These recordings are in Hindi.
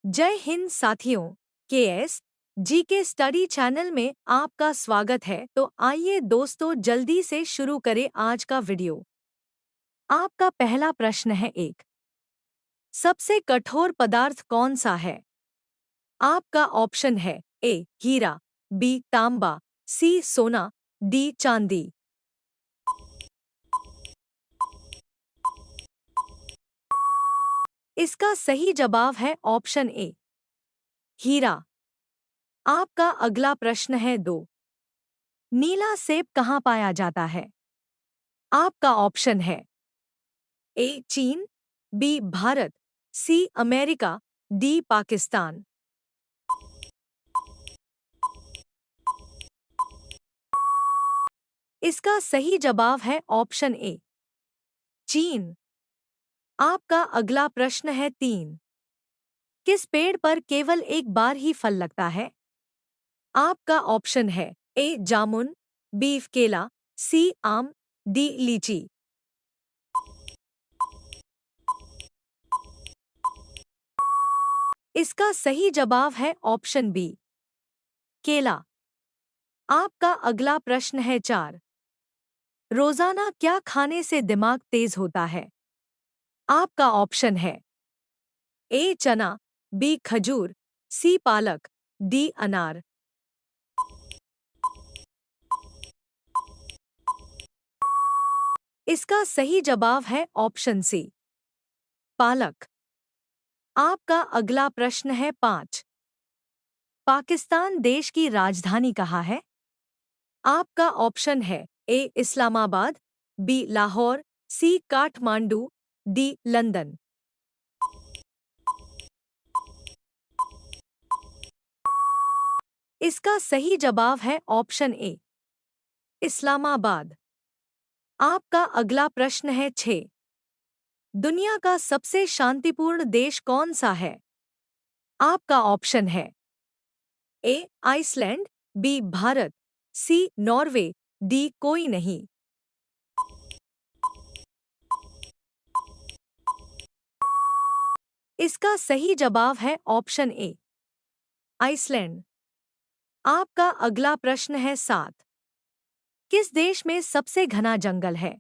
जय हिंद साथियों। केएस जीके स्टडी चैनल में आपका स्वागत है। तो आइए दोस्तों जल्दी से शुरू करें आज का वीडियो। आपका पहला प्रश्न है एक, सबसे कठोर पदार्थ कौन सा है? आपका ऑप्शन है ए हीरा, बी तांबा, सी सोना, डी चांदी। इसका सही जवाब है ऑप्शन ए हीरा। आपका अगला प्रश्न है दो, नीला सेब कहाँ पाया जाता है? आपका ऑप्शन है ए चीन, B Bharat, C America, D Pakistan. इसका सही जवाब है ऑप्शन ए चीन। आपका अगला प्रश्न है तीन, किस पेड़ पर केवल एक बार ही फल लगता है? आपका ऑप्शन है ए जामुन, बी केला, सी आम, डी लीची। इसका सही जवाब है ऑप्शन बी केला। आपका अगला प्रश्न है चार, रोजाना क्या खाने से दिमाग तेज होता है? आपका ऑप्शन है ए चना, बी खजूर, सी पालक, डी अनार। इसका सही जवाब है ऑप्शन सी पालक। आपका अगला प्रश्न है पाँच, पाकिस्तान देश की राजधानी कहाँ है? आपका ऑप्शन है ए इस्लामाबाद, बी लाहौर, सी काठमांडू, डी लंदन। इसका सही जवाब है ऑप्शन ए इस्लामाबाद। आपका अगला प्रश्न है छह, दुनिया का सबसे शांतिपूर्ण देश कौन सा है? आपका ऑप्शन है ए आइसलैंड, बी भारत, सी नॉर्वे, डी कोई नहीं। इसका सही जवाब है ऑप्शन ए आइसलैंड। आपका अगला प्रश्न है सात, किस देश में सबसे घना जंगल है?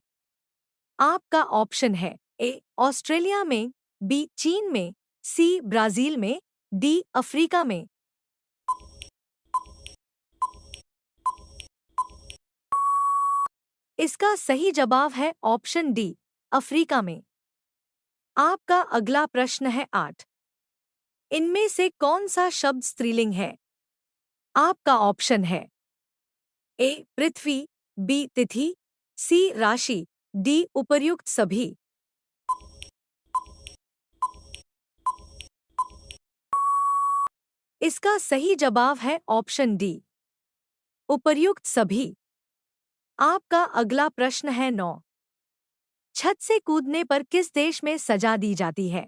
आपका ऑप्शन है ए ऑस्ट्रेलिया में, बी चीन में, सी ब्राजील में, डी अफ्रीका में। इसका सही जवाब है ऑप्शन डी अफ्रीका में। आपका अगला प्रश्न है आठ, इनमें से कौन सा शब्द स्त्रीलिंग है? आपका ऑप्शन है ए पृथ्वी, बी तिथि, सी राशि, डी उपर्युक्त सभी। इसका सही जवाब है ऑप्शन डी उपर्युक्त सभी। आपका अगला प्रश्न है नौ, छत से कूदने पर किस देश में सजा दी जाती है?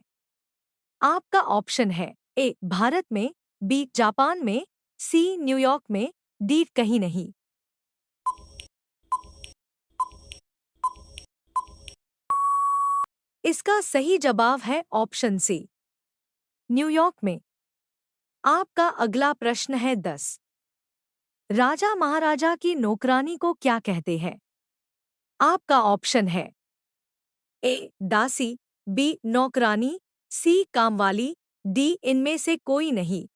आपका ऑप्शन है ए भारत में, बी जापान में, सी न्यूयॉर्क में, डी कहीं नहीं। इसका सही जवाब है ऑप्शन सी न्यूयॉर्क में। आपका अगला प्रश्न है दस, राजा महाराजा की नौकरानी को क्या कहते हैं? आपका ऑप्शन है ए दासी, बी नौकरानी, सी कामवाली, डी इनमें से कोई नहीं।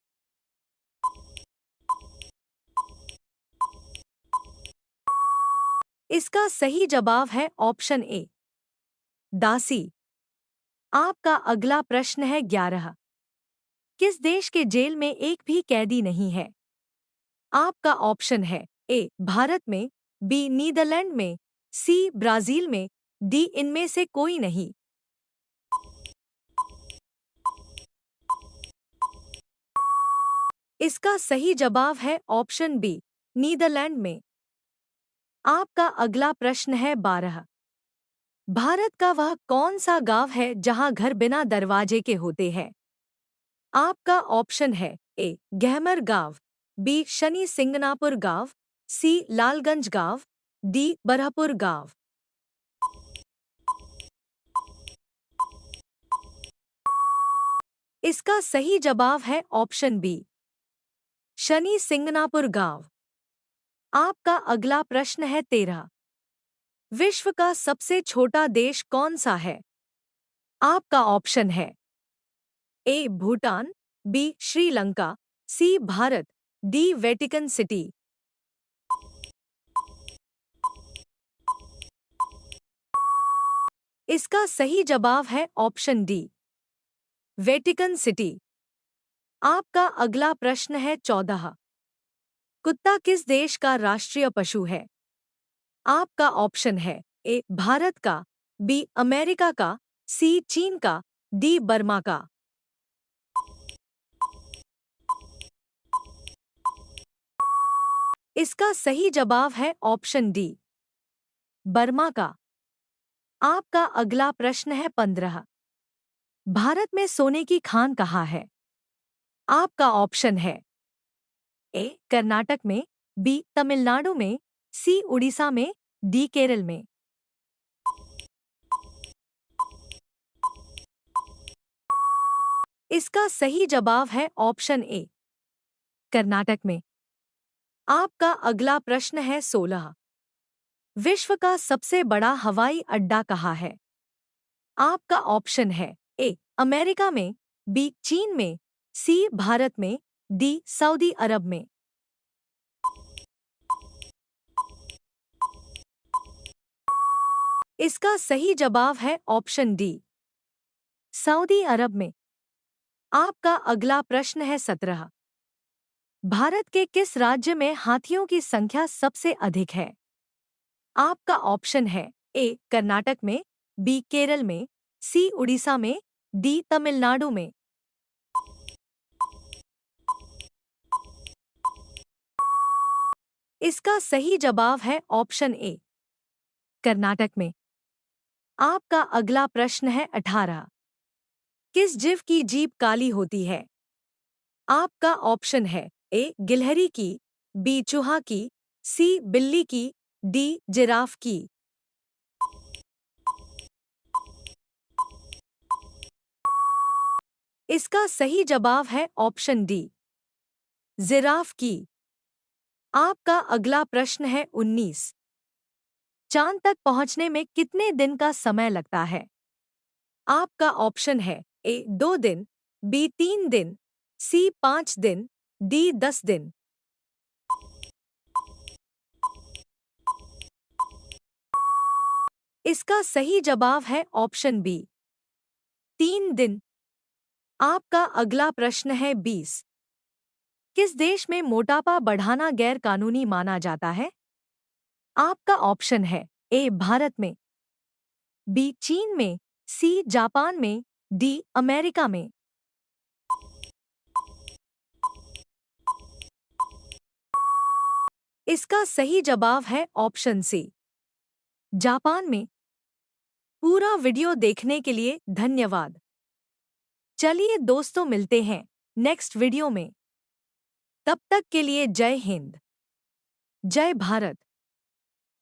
इसका सही जवाब है ऑप्शन ए दासी। आपका अगला प्रश्न है ग्यारह, किस देश के जेल में एक भी कैदी नहीं है? आपका ऑप्शन है ए भारत में, बी नीदरलैंड में, सी ब्राजील में, डी इनमें से कोई नहीं। इसका सही जवाब है ऑप्शन बी नीदरलैंड में। आपका अगला प्रश्न है बारह, भारत का वह कौन सा गांव है जहां घर बिना दरवाजे के होते हैं? आपका ऑप्शन है ए गहमर गांव, बी शनि सिंगनापुर गांव, सी लालगंज गांव, डी बरहपुर गांव। इसका सही जवाब है ऑप्शन बी, शनि सिंगनापुर गांव। आपका अगला प्रश्न है 13। विश्व का सबसे छोटा देश कौन सा है? आपका ऑप्शन है ए भूटान, बी श्रीलंका, सी भारत, डी वेटिकन सिटी। इसका सही जवाब है ऑप्शन डी, वेटिकन सिटी। आपका अगला प्रश्न है 14। कुत्ता किस देश का राष्ट्रीय पशु है? आपका ऑप्शन है ए भारत का, बी अमेरिका का, सी चीन का, डी बर्मा का। इसका सही जवाब है ऑप्शन डी, बर्मा का। आपका अगला प्रश्न है 15। भारत में सोने की खान कहाँ है? आपका ऑप्शन है ए कर्नाटक में, बी तमिलनाडु में, सी उड़ीसा में, डी केरल में। इसका सही जवाब है ऑप्शन ए, कर्नाटक में। आपका अगला प्रश्न है 16। विश्व का सबसे बड़ा हवाई अड्डा कहाँ है? आपका ऑप्शन है ए अमेरिका में, बी चीन में, सी भारत में, डी सऊदी अरब में। इसका सही जवाब है ऑप्शन डी, सऊदी अरब में। आपका अगला प्रश्न है 17। भारत के किस राज्य में हाथियों की संख्या सबसे अधिक है? आपका ऑप्शन है ए कर्नाटक में, बी केरल में, सी उड़ीसा में, डी तमिलनाडु में। इसका सही जवाब है ऑप्शन ए, कर्नाटक में। आपका अगला प्रश्न है 18। किस जीव की जीभ काली होती है? आपका ऑप्शन है ए गिलहरी की, बी चूहा की, सी बिल्ली की, डी जिराफ की। इसका सही जवाब है ऑप्शन डी, जिराफ की। आपका अगला प्रश्न है 19। चांद तक पहुंचने में कितने दिन का समय लगता है? आपका ऑप्शन है ए 2 दिन, बी 3 दिन, सी 5 दिन, डी 10 दिन। इसका सही जवाब है ऑप्शन बी, 3 दिन। आपका अगला प्रश्न है 20। किस देश में मोटापा बढ़ाना गैर कानूनी माना जाता है? आपका ऑप्शन है ए भारत में, बी चीन में, सी जापान में, डी अमेरिका में। इसका सही जवाब है ऑप्शन सी, जापान में। पूरा वीडियो देखने के लिए धन्यवाद। चलिए दोस्तों, मिलते हैं नेक्स्ट वीडियो में। तब तक के लिए जय हिंद, जय भारत।